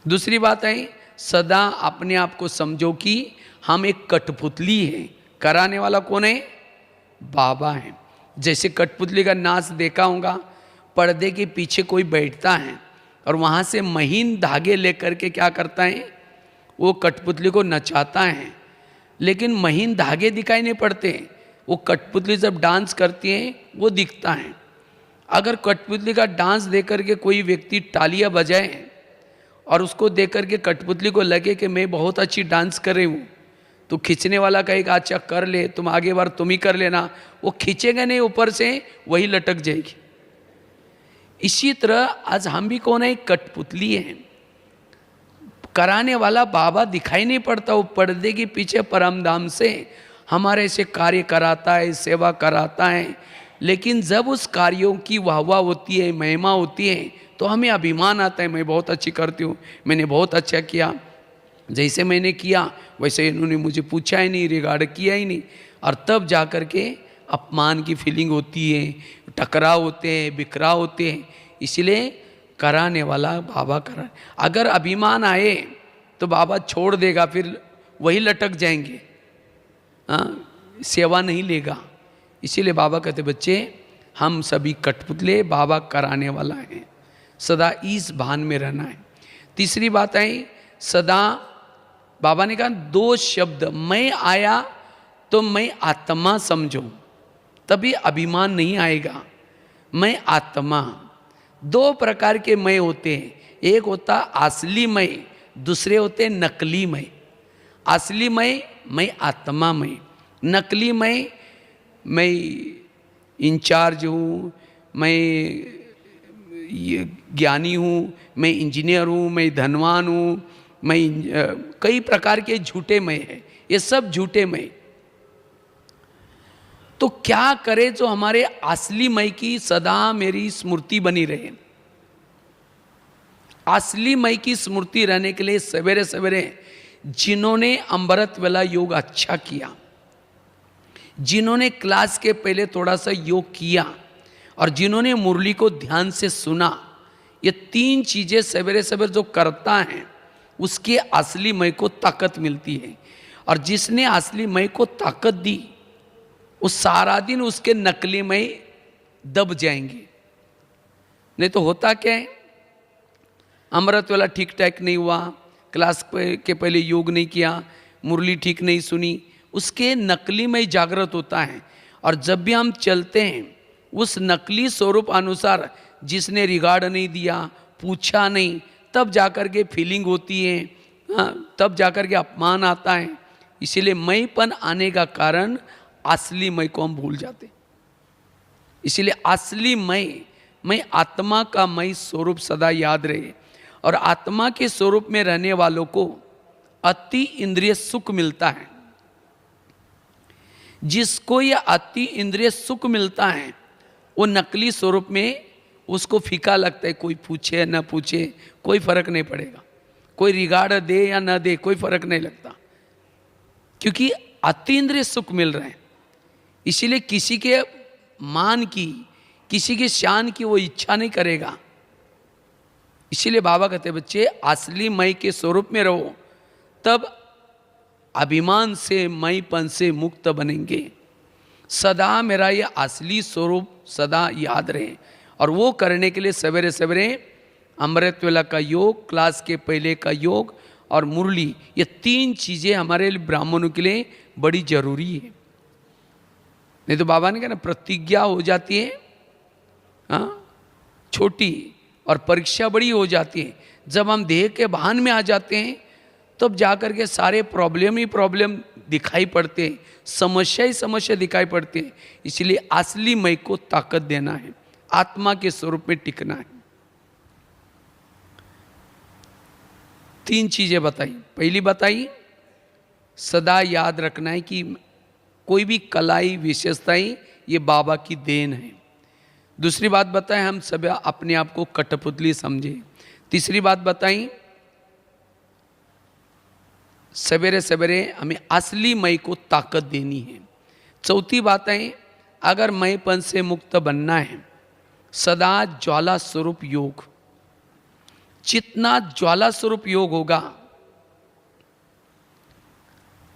दूसरी बात है सदा अपने आप को समझो कि हम एक कठपुतली है, कराने वाला कौन है, बाबा है। जैसे कठपुतली का नाच देखा होगा, पर्दे के पीछे कोई बैठता है और वहाँ से महीन धागे लेकर के क्या करता है, वो कठपुतली को नचाता है, लेकिन महीन धागे दिखाई नहीं पड़ते। वो कठपुतली जब डांस करती है वो दिखता है। अगर कठपुतली का डांस देख करके कोई व्यक्ति तालियां बजाए और उसको देख करके कठपुतली को लगे कि मैं बहुत अच्छी डांस कर रही हूँ, तो खींचने वाला कहेगा अच्छा कर ले, तुम आगे बार तुम ही कर लेना, वो खींचेगा नहीं, ऊपर से वही लटक जाएगी। इसी तरह आज हम भी कौन है, कठपुतली हैं। कराने वाला बाबा दिखाई नहीं पड़ता, वो पर्दे के पीछे परमधाम से हमारे से कार्य कराता है, सेवा कराता है। लेकिन जब उस कार्यों की वाहवाह होती है, महिमा होती है, तो हमें अभिमान आता है, मैं बहुत अच्छी करती हूँ, मैंने बहुत अच्छा किया, जैसे मैंने किया वैसे इन्होंने मुझे पूछा ही नहीं, रिगार्ड किया ही नहीं। और तब जा कर के अपमान की फीलिंग होती है, टकराव होते हैं, बिखराव होते हैं। इसलिए कराने वाला बाबा करा। अगर अभिमान आए तो बाबा छोड़ देगा, फिर वही लटक जाएंगे, सेवा नहीं लेगा। इसीलिए बाबा कहते बच्चे हम सभी कठपुतले, बाबा कराने वाला है, सदा इस भान में रहना है। तीसरी बात है सदा बाबा ने कहा दो शब्द, मैं आया तो मैं आत्मा समझो, तभी अभिमान नहीं आएगा। मैं आत्मा, दो प्रकार के मैं होते हैं, एक होता असली मैं, दूसरे होते नकली मैं। असली मैं आत्मा मैं, नकली मैं इंचार्ज हूँ, मैं ज्ञानी हूँ, मैं इंजीनियर हूँ, मैं धनवान हूँ, मैं कई प्रकार के झूठे मैं हैं, ये सब झूठे मैं। तो क्या करें जो हमारे असली मैं की सदा मेरी स्मृति बनी रहे। असली मैं की स्मृति रहने के लिए सवेरे सवेरे जिन्होंने अमृत वेला योग अच्छा किया, जिन्होंने क्लास के पहले थोड़ा सा योग किया और जिन्होंने मुरली को ध्यान से सुना, ये तीन चीजें सवेरे सवेरे जो करता है उसके असली मैं को ताकत मिलती है। और जिसने असली मैं को ताकत दी वो सारा दिन उसके नकली मैं दब जाएंगे। नहीं तो होता क्या है, अमृत वाला ठीक ठाक नहीं हुआ, क्लास के पहले योग नहीं किया, मुरली ठीक नहीं सुनी, उसके नकली में जागृत होता है। और जब भी हम चलते हैं उस नकली स्वरूप अनुसार, जिसने रिगार्ड नहीं दिया, पूछा नहीं, तब जाकर के फीलिंग होती है, तब जाकर के अपमान आता है। इसीलिए मैंपन आने का कारण असली मैं को हम भूल जाते। इसीलिए असली मैं आत्मा का मैं स्वरूप सदा याद रहे। और आत्मा के स्वरूप में रहने वालों को अति इंद्रिय सुख मिलता है। जिसको यह अति इंद्रिय सुख मिलता है वो नकली स्वरूप में उसको फीका लगता है, कोई पूछे न पूछे कोई फर्क नहीं पड़ेगा, कोई रिगार्ड दे या न दे कोई फर्क नहीं लगता, क्योंकि अति इंद्रिय सुख मिल रहे हैं। इसीलिए किसी के मान की, किसी की शान की वो इच्छा नहीं करेगा। इसीलिए बाबा कहते बच्चे असली मैं के स्वरूप में रहो, तब अभिमान से, मैंपन से मुक्त बनेंगे। सदा मेरा ये असली स्वरूप सदा याद रहे। और वो करने के लिए सवेरे सवेरे अमृत वेला का योग, क्लास के पहले का योग और मुरली, ये तीन चीज़ें हमारे ब्राह्मणों के लिए बड़ी जरूरी है। नहीं तो बाबा ने कहा ना, प्रतिज्ञा हो जाती है छोटी और परीक्षा बड़ी हो जाती है। जब हम देह के भान में आ जाते हैं तब जाकर के सारे प्रॉब्लम ही प्रॉब्लम दिखाई पड़ते हैं, समस्या ही समस्या दिखाई पड़ती है। इसलिए असली मय को ताकत देना है, आत्मा के स्वरूप में टिकना है। 3 चीजें बताई। पहली बताई, सदा याद रखना है कि कोई भी कलाई विशेषताएं ये बाबा की देन है। दूसरी बात बताएं, हम सब अपने आप को कठपुतली समझे। तीसरी बात बताई, सवेरे सवेरे हमें असली मय को ताकत देनी है। चौथी बात है, अगर मयपन से मुक्त बनना है, सदा ज्वाला स्वरूप योग। जितना ज्वाला स्वरूप योग होगा,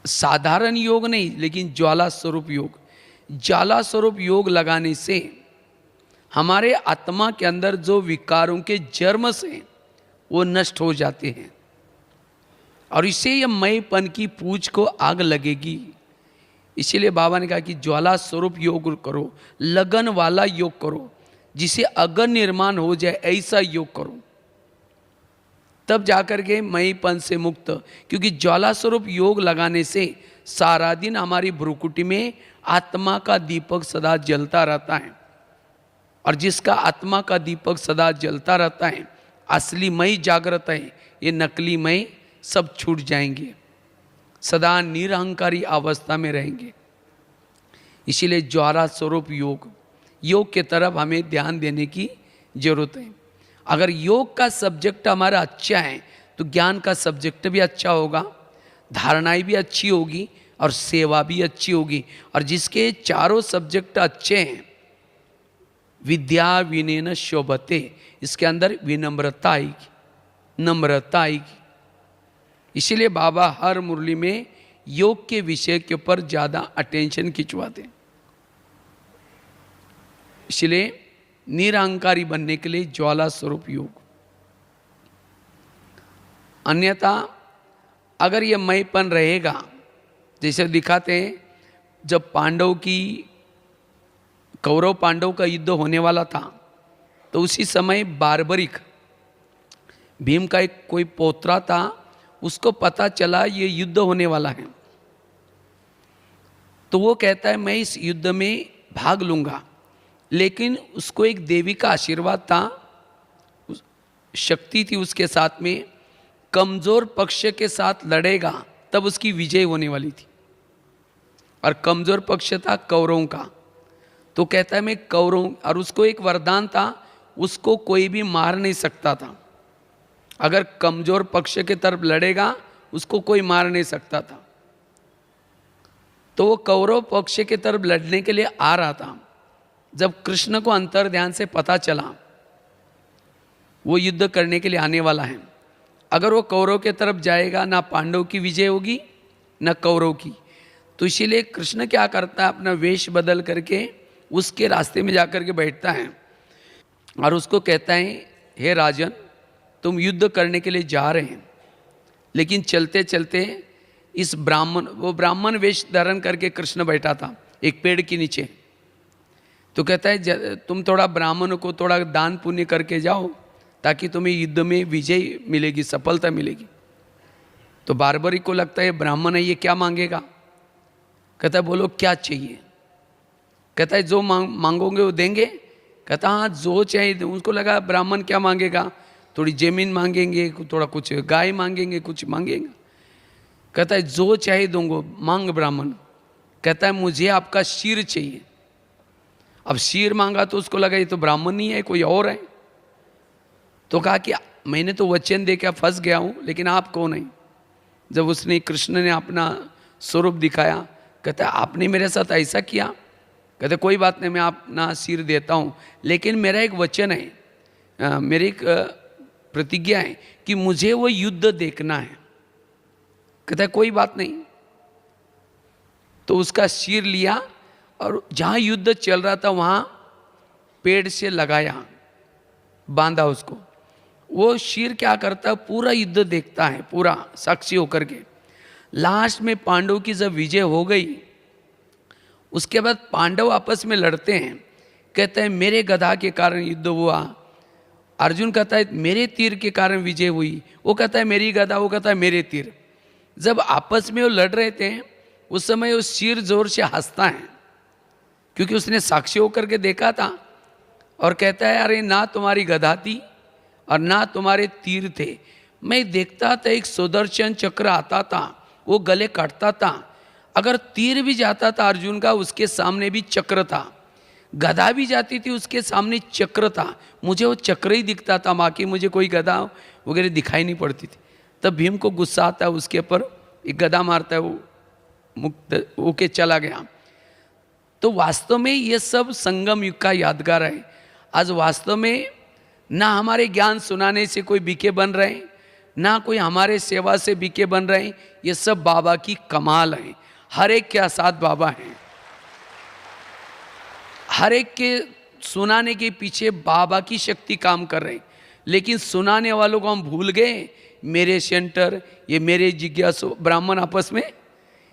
साधारण योग नहीं लेकिन ज्वाला स्वरूप योग, ज्वाला स्वरूप योग लगाने से हमारे आत्मा के अंदर जो विकारों के जन्म से वो नष्ट हो जाते हैं और इससे ये मयपन की पूछ को आग लगेगी। इसीलिए बाबा ने कहा कि ज्वाला स्वरूप योग करो, लगन वाला योग करो, जिसे अगन निर्माण हो जाए ऐसा योग करो, तब जाकर के मयपन से मुक्त। क्योंकि ज्वाला स्वरूप योग लगाने से सारा दिन हमारी भ्रुकुटी में आत्मा का दीपक सदा जलता रहता है, और जिसका आत्मा का दीपक सदा जलता रहता है, असली मय जागृत है, ये नकली मय सब छूट जाएंगे, सदा निरहंकारी अवस्था में रहेंगे। इसीलिए ज्वाला स्वरूप योग, योग के तरफ हमें ध्यान देने की जरूरत है। अगर योग का सब्जेक्ट हमारा अच्छा है तो ज्ञान का सब्जेक्ट भी अच्छा होगा, धारणाएं भी अच्छी होगी और सेवा भी अच्छी होगी। और जिसके चारों सब्जेक्ट अच्छे हैं, विद्या विनयन शोभते, इसके अंदर विनम्रता आएगी, नम्रता आएगी। इसीलिए बाबा हर मुरली में योग के विषय के ऊपर ज़्यादा अटेंशन खिंचवाते हैं। इसलिए निरहंकारी बनने के लिए ज्वाला स्वरूप योग। अन्यथा अगर ये मयपन रहेगा, जैसे दिखाते हैं जब कौरव पांडव का युद्ध होने वाला था, तो उसी समय बार्बरिक भीम का एक कोई पोत्रा था, उसको पता चला ये युद्ध होने वाला है, तो वो कहता है मैं इस युद्ध में भाग लूंगा, लेकिन उसको एक देवी का आशीर्वाद था, शक्ति थी उसके साथ में, कमजोर पक्ष के साथ लड़ेगा तब उसकी विजय होने वाली थी, और कमजोर पक्ष था कौरवों का। तो कहता है मैं कौरव, और उसको एक वरदान था, उसको कोई भी मार नहीं सकता था। अगर कमजोर पक्ष के तरफ लड़ेगा उसको कोई मार नहीं सकता था। तो वो कौरव पक्ष के तरफ लड़ने के लिए आ रहा था। जब कृष्ण को अंतर ध्यान से पता चला वो युद्ध करने के लिए आने वाला है, अगर वो कौरव के तरफ जाएगा ना पांडव की विजय होगी ना कौरव की। तो इसीलिए कृष्ण क्या करता है, अपना वेश बदल करके उसके रास्ते में जाकर के बैठता है और उसको कहता है हे राजन, तुम युद्ध करने के लिए जा रहे हैं, लेकिन चलते चलते इस वो ब्राह्मण वेश धारण करके कृष्ण बैठा था एक पेड़ के नीचे। तो कहता है तुम थोड़ा ब्राह्मण को थोड़ा दान पुण्य करके जाओ ताकि तुम्हें युद्ध में विजय मिलेगी, सफलता मिलेगी। तो बार्बरी को लगता है ब्राह्मण है, ये क्या मांगेगा। कहता है बोलो क्या चाहिए। कहता है जो मांगोगे वो देंगे। कहता हाँ जो चाहिए। उसको लगा ब्राह्मण क्या मांगेगा, थोड़ी जमीन मांगेंगे, थोड़ा कुछ गाय मांगेंगे, कुछ मांगेंगे। कहता है जो चाहिए दूंगा, मांग ब्राह्मण। कहता है मुझे आपका शीर चाहिए। अब शीर मांगा तो उसको लगा ये तो ब्राह्मण नहीं है, कोई और है। तो कहा कि मैंने तो वचन दे के फंस गया हूँ, लेकिन आप कौन है। जब उसने कृष्ण ने अपना स्वरूप दिखाया, कहता है आपने मेरे साथ ऐसा किया। कहते कोई बात नहीं, मैं अपना सिर देता हूँ, लेकिन मेरा एक वचन है, मेरी एक प्रतिज्ञा है कि मुझे वो युद्ध देखना है। कहता है कोई बात नहीं। तो उसका सिर लिया और जहाँ युद्ध चल रहा था वहाँ पेड़ से लगाया, बांधा उसको। वो शीर क्या करता है, पूरा युद्ध देखता है, पूरा साक्षी होकर के। लास्ट में पांडव की जब विजय हो गई, उसके बाद पांडव आपस में लड़ते हैं। कहता है मेरे गधा के कारण युद्ध हुआ। अर्जुन कहता है मेरे तीर के कारण विजय हुई। वो कहता है मेरी गधा, वो कहता है मेरे तीर। जब आपस में वो लड़ रहे थे उस समय वो शेर जोर से हंसता है, क्योंकि उसने साक्षी होकर के देखा था, और कहता है अरे ना तुम्हारी गधा थी और ना तुम्हारे तीर थे, मैं देखता था एक सुदर्शन चक्र आता था, वो गले काटता था। अगर तीर भी जाता था अर्जुन का, उसके सामने भी चक्र था, गधा भी जाती थी उसके सामने चक्र था, मुझे वो चक्र ही दिखता था, बाकी मुझे कोई गधा वगैरह दिखाई नहीं पड़ती थी। तब भीम को गुस्सा आता है, उसके ऊपर एक गधा मारता है, वो मुक्त होके चला गया। तो वास्तव में ये सब संगम युग का यादगार है। आज वास्तव में ना हमारे ज्ञान सुनाने से कोई बीके बन रहे हैं, ना कोई हमारे सेवा से बीके बन रहे हैं, ये सब बाबा की कमाल है। हर एक के साथ बाबा हैं, हर एक के सुनाने के पीछे बाबा की शक्ति काम कर रहे हैं। लेकिन सुनाने वालों को हम भूल गए, मेरे सेंटर, ये मेरे जिज्ञासु ब्राह्मण आपस में।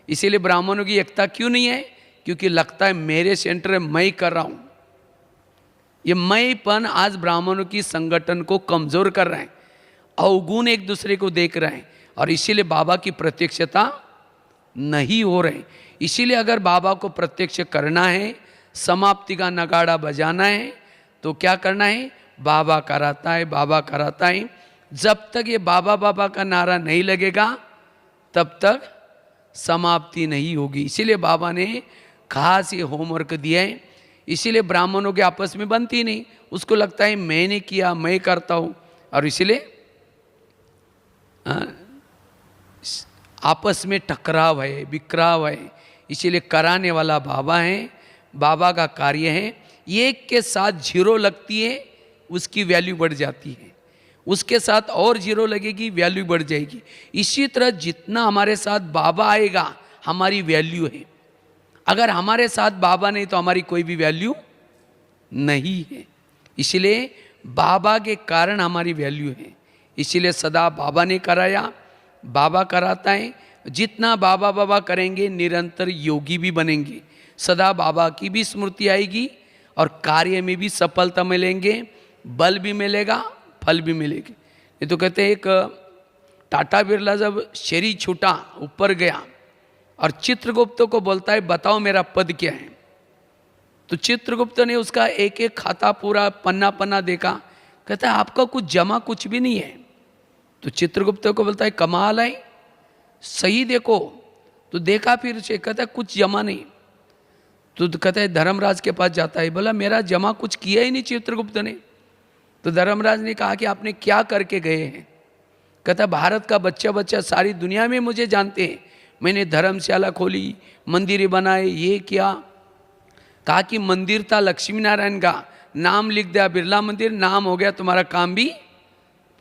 इसीलिए ब्राह्मणों की एकता क्यों नहीं है? क्योंकि लगता है मेरे सेंटर है, मैं ही कर रहा हूँ। ये मैंपन आज ब्राह्मणों की संगठन को कमजोर कर रहे हैं, अवगुण एक दूसरे को देख रहे हैं, और इसीलिए बाबा की प्रत्यक्षता नहीं हो रही। इसीलिए अगर बाबा को प्रत्यक्ष करना है, समाप्ति का नगाड़ा बजाना है, तो क्या करना है? बाबा कराता है, बाबा कराता है। जब तक ये बाबा बाबा का नारा नहीं लगेगा तब तक समाप्ति नहीं होगी। इसीलिए बाबा ने खास ये होमवर्क दिया है। इसीलिए ब्राह्मणों के आपस में बनती नहीं, उसको लगता है मैंने किया, मैं करता हूँ, और इसीलिए आपस में टकराव है, बिखराव है। इसीलिए कराने वाला बाबा है, बाबा का कार्य है। एक के साथ जीरो लगती है, उसकी वैल्यू बढ़ जाती है, उसके साथ और जीरो लगेगी, वैल्यू बढ़ जाएगी। इसी तरह जितना हमारे साथ बाबा आएगा हमारी वैल्यू है, अगर हमारे साथ बाबा नहीं तो हमारी कोई भी वैल्यू नहीं है। इसलिए बाबा के कारण हमारी वैल्यू है। इसीलिए सदा बाबा ने कराया, बाबा कराता है। जितना बाबा बाबा करेंगे निरंतर योगी भी बनेंगे, सदा बाबा की भी स्मृति आएगी, और कार्य में भी सफलता मिलेंगे, बल भी मिलेगा, फल भी मिलेगी। ये तो कहते हैं एक टाटा बिरला जब शेरी छूटा ऊपर गया और चित्रगुप्त को बोलता है बताओ मेरा पद क्या है, तो चित्रगुप्त ने उसका एक एक खाता पूरा पन्ना पन्ना देखा, कहता है आपका कुछ जमा कुछ भी नहीं है। तो चित्रगुप्त को बोलता है कमाल है, सही देखो। तो देखा फिर से, कहता है कुछ जमा नहीं। तो कहता है धर्मराज के पास जाता है, बोला मेरा जमा कुछ किया ही नहीं चित्रगुप्त ने। तो धर्मराज ने कहा कि आपने क्या करके गए हैं? कहता भारत का बच्चा बच्चा सारी दुनिया में मुझे जानते हैं, मैंने धर्मशाला खोली, मंदिर बनाए, ये किया। कहा कि मंदिर था लक्ष्मी नारायण का, नाम लिख दिया बिरला मंदिर, नाम हो गया, तुम्हारा काम भी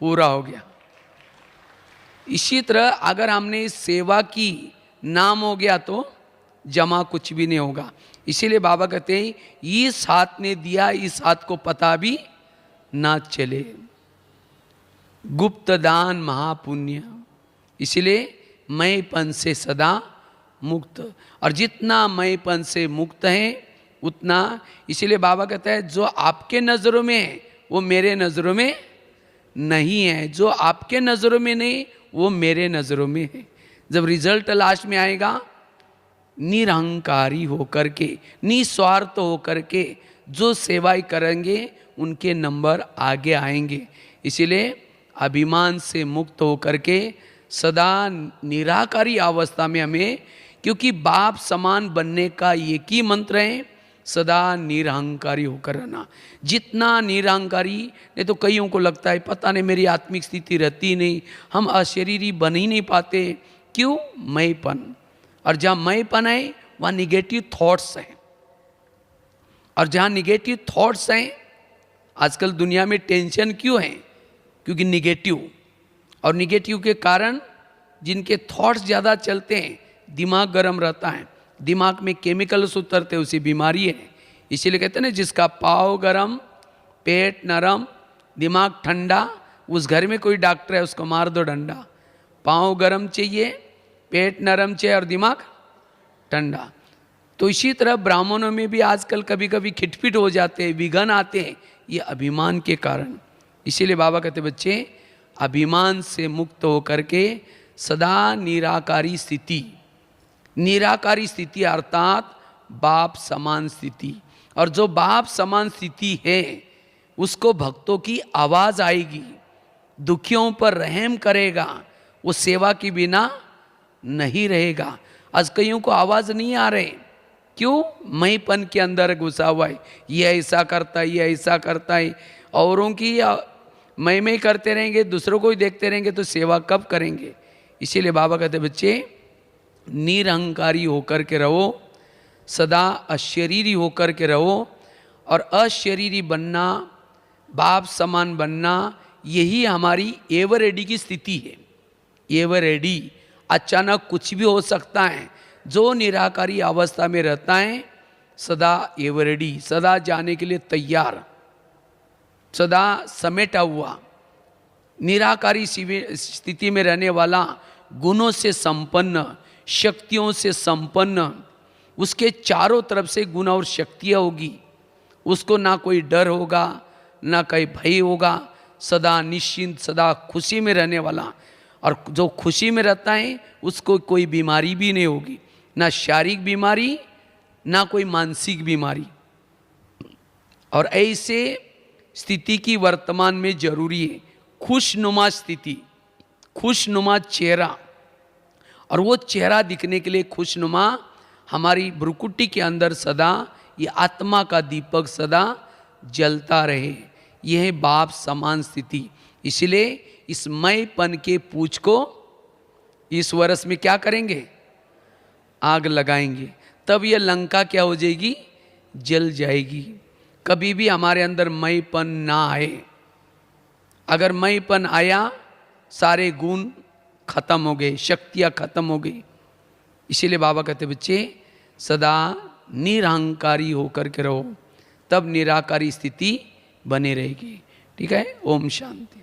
पूरा हो गया। इसी तरह अगर हमने सेवा की, नाम हो गया, तो जमा कुछ भी नहीं होगा। इसीलिए बाबा कहते हैं इस हाथ ने दिया, इस हाथ को पता भी ना चले। गुप्त दान महापुण्य। इसलिए मैंपन से सदा मुक्त, और जितना मैंपन से मुक्त है उतना, इसीलिए बाबा कहता है जो आपके नज़रों में है वो मेरे नज़रों में नहीं है, जो आपके नज़रों में नहीं वो मेरे नज़रों में है। जब रिजल्ट लास्ट में आएगा, निरहंकारी होकर के, निस्वार्थ होकर के जो सेवाएं करेंगे उनके नंबर आगे आएंगे। इसीलिए अभिमान से मुक्त होकर के सदा निराकारी अवस्था में हमें, क्योंकि बाप समान बनने का एक ही मंत्र है, सदा निरहंकारी होकर रहना। जितना निरहंकारी, नहीं तो कईयों को लगता है पता नहीं मेरी आत्मिक स्थिति रहती नहीं, हम अशरीरी बन ही नहीं पाते। क्यों? मैंपन। और जहाँ मैंपन है वहाँ निगेटिव थॉट्स हैं, और जहाँ निगेटिव थॉट्स हैं, आजकल दुनिया में टेंशन क्यों है? क्योंकि निगेटिव, और निगेटिव के कारण जिनके थॉट्स ज़्यादा चलते हैं दिमाग गर्म रहता है, दिमाग में केमिकल्स उतरते, उसी बीमारी है। इसीलिए कहते हैं ना जिसका पाँव गरम, पेट नरम, दिमाग ठंडा, उस घर में कोई डॉक्टर है उसको मार दो डंडा। पाँव गरम चाहिए, पेट नरम चाहिए और दिमाग ठंडा। तो इसी तरह ब्राह्मणों में भी आजकल कभी कभी खिटपिट हो जाते हैं, विघन आते हैं, ये अभिमान के कारण। इसीलिए बाबा कहते बच्चे अभिमान से मुक्त होकर के सदा निराकारी स्थिति, निराकारी स्थिति अर्थात बाप समान स्थिति, और जो बाप समान स्थिति है उसको भक्तों की आवाज़ आएगी, दुखियों पर रहम करेगा, वो सेवा के बिना नहीं रहेगा। आज कईयों को आवाज़ नहीं आ रहे, क्यों? मैंपन के अंदर घुसा हुआ है, ये ऐसा करता है, ये ऐसा करता है, औरों की मैं करते रहेंगे, दूसरों को ही देखते रहेंगे तो सेवा कब करेंगे। इसीलिए बाबा कहते बच्चे निरहंकारी होकर के रहो, सदा अशरीरी होकर के रहो, और अशरीरी बनना, बाप समान बनना, यही हमारी एवर रेडी की स्थिति है। एवर रेडी, अचानक कुछ भी हो सकता है। जो निराकारी अवस्था में रहता है सदा एवर रेडी, सदा जाने के लिए तैयार, सदा समेटा हुआ, निराकारी स्थिति में रहने वाला, गुणों से संपन्न, शक्तियों से संपन्न, उसके चारों तरफ से गुण और शक्तियाँ होगी, उसको ना कोई डर होगा ना कोई भय होगा, सदा निश्चिंत, सदा खुशी में रहने वाला। और जो खुशी में रहता है उसको कोई बीमारी भी नहीं होगी, ना शारीरिक बीमारी ना कोई मानसिक बीमारी। और ऐसे स्थिति की वर्तमान में जरूरी है खुशनुमा स्थिति, खुशनुमा चेहरा। और वो चेहरा दिखने के लिए खुशनुमा हमारी भ्रुकुटी के अंदर सदा ये आत्मा का दीपक सदा जलता रहे, यह है बाप समान स्थिति। इसलिए इस मैंपन के पूछ को इस वर्ष में क्या करेंगे? आग लगाएंगे, तब यह लंका क्या हो जाएगी? जल जाएगी। कभी भी हमारे अंदर मैंपन ना आए। अगर मैंपन आया सारे गुण खत्म हो गए, शक्तियाँ खत्म हो गई। इसीलिए बाबा कहते बच्चे सदा निरहंकारी होकर के रहो, तब निराकारी स्थिति बने रहेगी। ठीक है, ओम शांति।